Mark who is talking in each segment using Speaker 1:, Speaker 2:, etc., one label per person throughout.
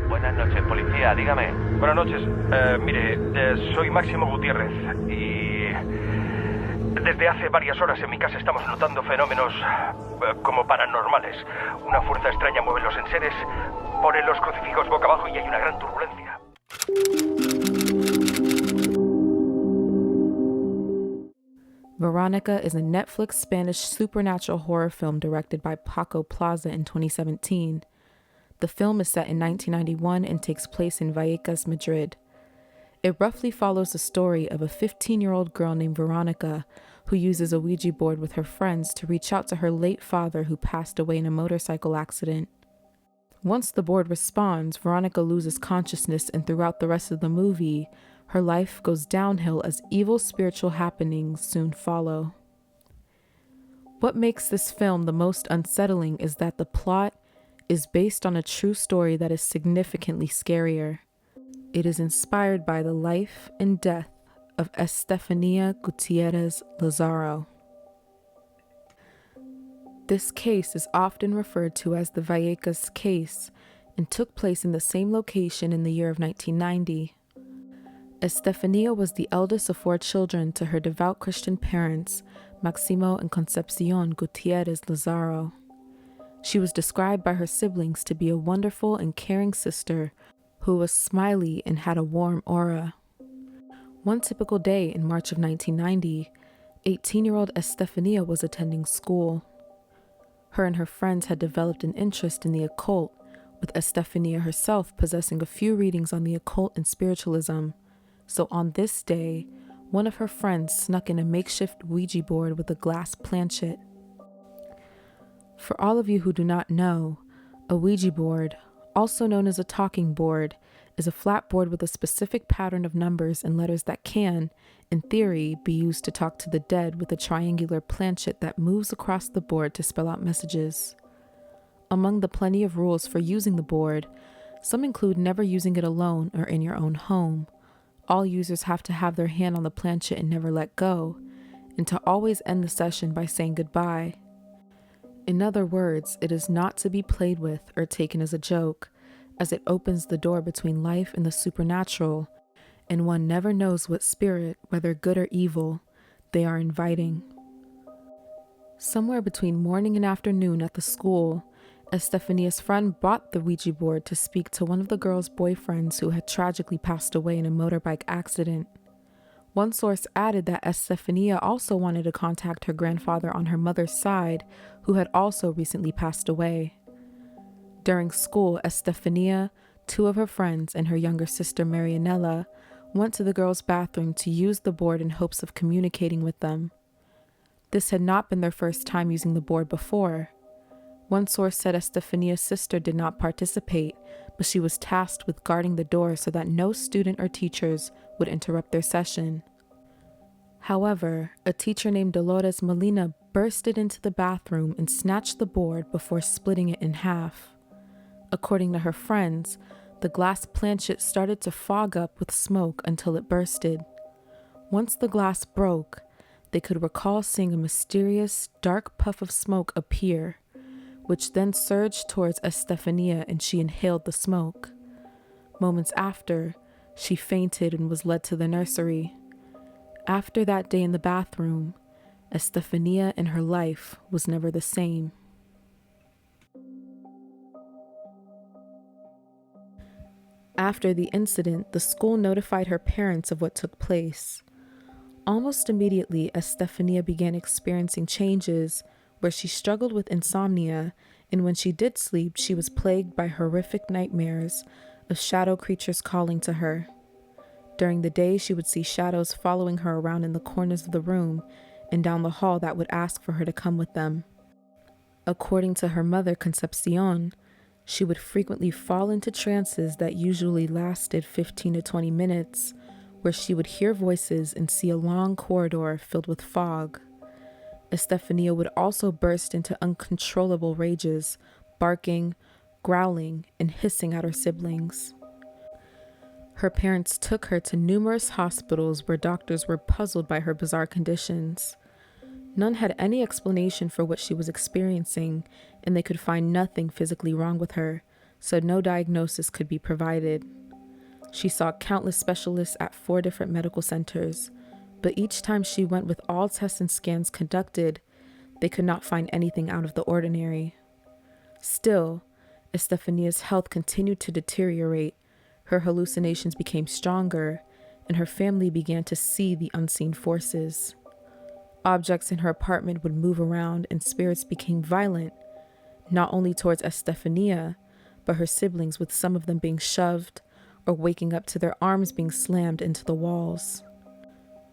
Speaker 1: Buenas noches, policía, dígame.
Speaker 2: Buenas noches. Soy Máximo Gutíerrez y desde hace varias horas en mi casa estamos notando fenómenos como paranormales. Una fuerza extraña mueve los enseres, pone los crucifijos boca abajo y hay una gran turbulencia.
Speaker 3: Veronica is a Netflix Spanish supernatural horror film directed by Paco Plaza in 2017. The film is set in 1991 and takes place in Vallecas, Madrid. It roughly follows the story of a 15-year-old girl named Veronica who uses a Ouija board with her friends to reach out to her late father who passed away in a motorcycle accident. Once the board responds, Veronica loses consciousness, and throughout the rest of the movie, her life goes downhill as evil spiritual happenings soon follow. What makes this film the most unsettling is that the plot is based on a true story that is significantly scarier. It is inspired by the life and death of Estefanía Gutíerrez Lázaro. This case is often referred to as the Vallecas case and took place in the same location in the year of 1990. Estefanía was the eldest of 4 children to her devout Christian parents, Maximo and Concepcion Gutíerrez Lázaro. She was described by her siblings to be a wonderful and caring sister who was smiley and had a warm aura. One typical day in March of 1990, 18-year-old Estefanía was attending school. Her and her friends had developed an interest in the occult, with Estefanía herself possessing a few readings on the occult and spiritualism. So on this day, one of her friends snuck in a makeshift Ouija board with a glass planchet. For all of you who do not know, a Ouija board, also known as a talking board, is a flat board with a specific pattern of numbers and letters that can, in theory, be used to talk to the dead, with a triangular planchet that moves across the board to spell out messages. Among the plenty of rules for using the board, some include never using it alone or in your own home. All users have to have their hand on the planchet and never let go, and to always end the session by saying goodbye. In other words, it is not to be played with or taken as a joke, as it opens the door between life and the supernatural, and one never knows what spirit, whether good or evil, they are inviting. Somewhere between morning and afternoon at the school, Estefanía's friend bought the Ouija board to speak to one of the girl's boyfriends who had tragically passed away in a motorbike accident. One source added that Estefanía also wanted to contact her grandfather on her mother's side, who had also recently passed away. During school, Estefanía, 2 of her friends, and her younger sister Marianela went to the girls' bathroom to use the board in hopes of communicating with them. This had not been their first time using the board before. One source said Estefanía's sister did not participate, but she was tasked with guarding the door so that no student or teachers would interrupt their session. However, a teacher named Dolores Molina bursted into the bathroom and snatched the board before splitting it in half. According to her friends, the glass planchet started to fog up with smoke until it bursted. Once the glass broke, they could recall seeing a mysterious, dark puff of smoke appear, which then surged towards Estefanía and she inhaled the smoke. Moments after, she fainted and was led to the nursery. After that day in the bathroom, Estefanía and her life was never the same. After the incident, the school notified her parents of what took place. Almost immediately, Estefanía began experiencing changes where she struggled with insomnia, and when she did sleep, she was plagued by horrific nightmares of shadow creatures calling to her. During the day, she would see shadows following her around in the corners of the room and down the hall that would ask for her to come with them. According to her mother, Concepcion, she would frequently fall into trances that usually lasted 15 to 20 minutes, where she would hear voices and see a long corridor filled with fog. Estefanía would also burst into uncontrollable rages, barking, growling, and hissing at her siblings. Her parents took her to numerous hospitals where doctors were puzzled by her bizarre conditions. None had any explanation for what she was experiencing, and they could find nothing physically wrong with her, so no diagnosis could be provided. She saw countless specialists at 4 different medical centers, but each time she went with all tests and scans conducted, they could not find anything out of the ordinary. Still, Estefania's health continued to deteriorate, her hallucinations became stronger, and her family began to see the unseen forces. Objects in her apartment would move around and spirits became violent, not only towards Estefanía, but her siblings, with some of them being shoved or waking up to their arms being slammed into the walls.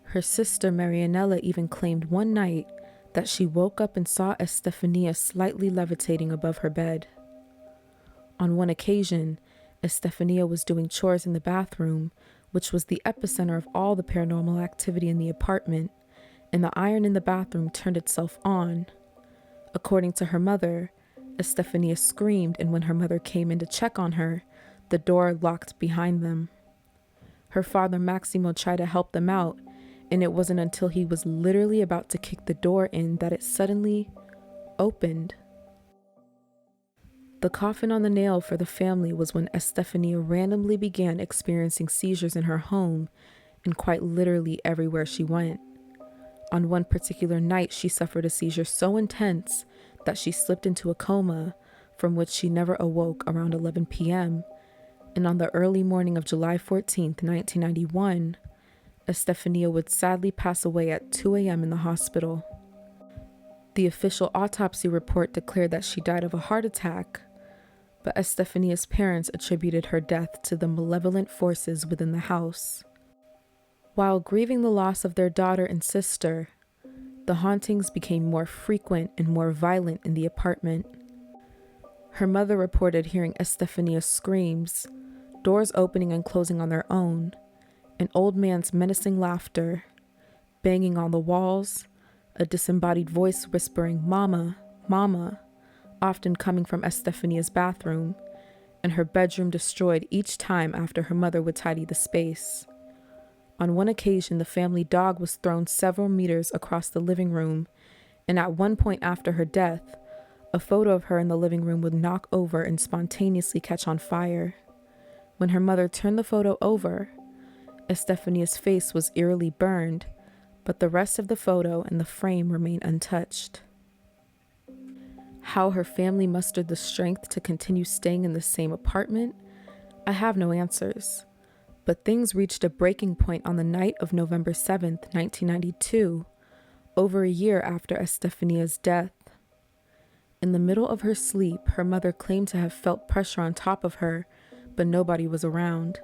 Speaker 3: Her sister Marianela even claimed one night that she woke up and saw Estefanía slightly levitating above her bed. On one occasion, Estefanía was doing chores in the bathroom, which was the epicenter of all the paranormal activity in the apartment, and the iron in the bathroom turned itself on. According to her mother, Estefanía screamed, and when her mother came in to check on her, the door locked behind them. Her father Maximo tried to help them out, and it wasn't until he was literally about to kick the door in that it suddenly opened. The coffin on the nail for the family was when Estefanía randomly began experiencing seizures in her home and quite literally everywhere she went. On one particular night, she suffered a seizure so intense that she slipped into a coma, from which she never awoke around 11 p.m., and on the early morning of July 14th, 1991, Estefanía would sadly pass away at 2 a.m. in the hospital. The official autopsy report declared that she died of a heart attack, but Estefanía's parents attributed her death to the malevolent forces within the house. While grieving the loss of their daughter and sister, the hauntings became more frequent and more violent in the apartment. Her mother reported hearing Estefanía's screams, doors opening and closing on their own, an old man's menacing laughter, banging on the walls, a disembodied voice whispering, "Mama, Mama," often coming from Estefanía's bathroom, and her bedroom destroyed each time after her mother would tidy the space. On one occasion, the family dog was thrown several meters across the living room, and at one point after her death, a photo of her in the living room would knock over and spontaneously catch on fire. When her mother turned the photo over, Estefanía's face was eerily burned, but the rest of the photo and the frame remained untouched. How her family mustered the strength to continue staying in the same apartment, I have no answers. But things reached a breaking point on the night of November 7th, 1992, over a year after Estefanía's death. In the middle of her sleep, her mother claimed to have felt pressure on top of her, but nobody was around.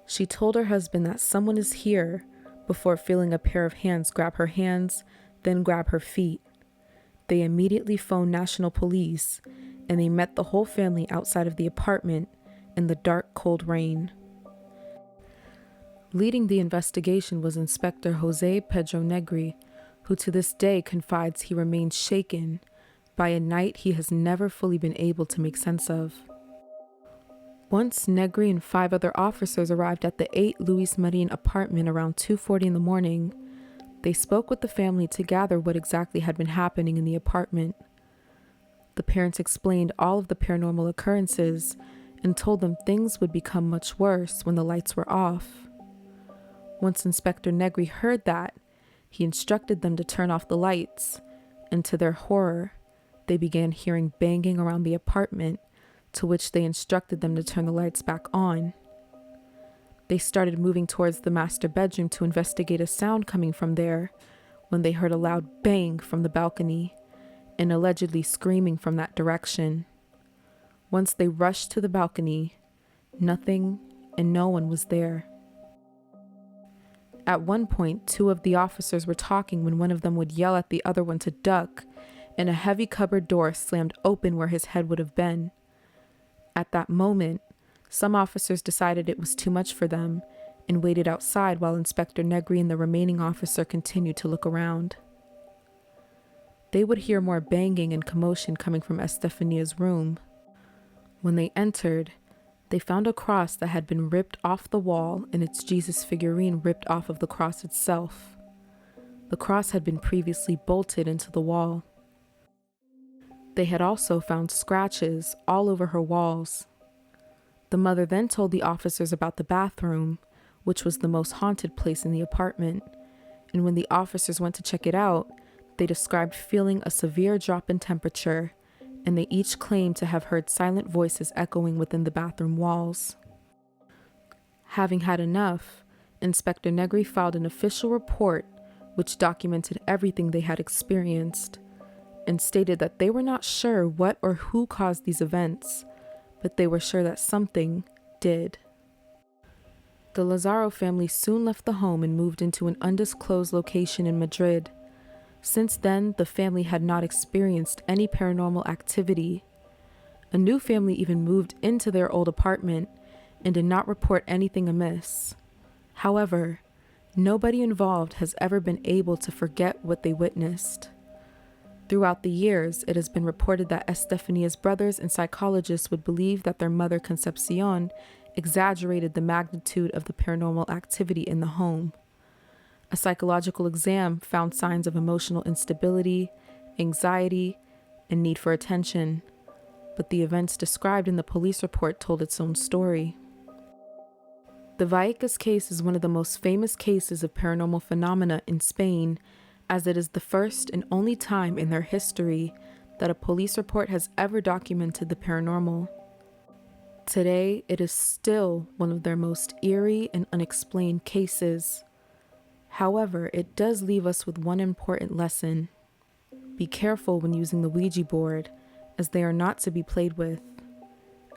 Speaker 3: She told her husband that someone is here before feeling a pair of hands grab her hands, then grab her feet. They immediately phoned national police, and they met the whole family outside of the apartment in the dark, cold rain. Leading the investigation was Inspector Jose Pedro Negri, who to this day confides he remains shaken by a night he has never fully been able to make sense of. Once Negri and 5 other officers arrived at the 8 Luis Marin apartment around 2:40 in the morning, they spoke with the family to gather what exactly had been happening in the apartment. The parents explained all of the paranormal occurrences and told them things would become much worse when the lights were off. Once Inspector Negri heard that, he instructed them to turn off the lights, and to their horror, they began hearing banging around the apartment, to which they instructed them to turn the lights back on. They started moving towards the master bedroom to investigate a sound coming from there, when they heard a loud bang from the balcony, and allegedly screaming from that direction. Once they rushed to the balcony, nothing and no one was there. At one point, 2 of the officers were talking when one of them would yell at the other one to duck, and a heavy cupboard door slammed open where his head would have been. At that moment, some officers decided it was too much for them and waited outside while Inspector Negri and the remaining officer continued to look around. They would hear more banging and commotion coming from Estefanía's room. When they entered, they found a cross that had been ripped off the wall and its Jesus figurine ripped off of the cross itself. The cross had been previously bolted into the wall. They had also found scratches all over her walls. The mother then told the officers about the bathroom, which was the most haunted place in the apartment, and when the officers went to check it out, they described feeling a severe drop in temperature, and they each claimed to have heard silent voices echoing within the bathroom walls. Having had enough, Inspector Negri filed an official report which documented everything they had experienced, and stated that they were not sure what or who caused these events, but they were sure that something did. The Lázaro family soon left the home and moved into an undisclosed location in Madrid. Since then, the family had not experienced any paranormal activity. A new family even moved into their old apartment and did not report anything amiss. However, nobody involved has ever been able to forget what they witnessed. Throughout the years, it has been reported that Estefania's brothers and psychologists would believe that their mother, Concepcion, exaggerated the magnitude of the paranormal activity in the home. A psychological exam found signs of emotional instability, anxiety, and need for attention, but the events described in the police report told its own story. The Vallecas case is one of the most famous cases of paranormal phenomena in Spain, as it is the first and only time in their history that a police report has ever documented the paranormal. Today, it is still one of their most eerie and unexplained cases. However, it does leave us with one important lesson. Be careful when using the Ouija board, as they are not to be played with.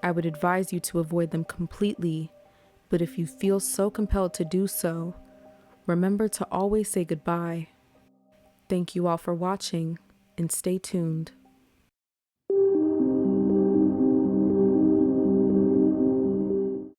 Speaker 3: I would advise you to avoid them completely, but if you feel so compelled to do so, remember to always say goodbye. Thank you all for watching, and stay tuned.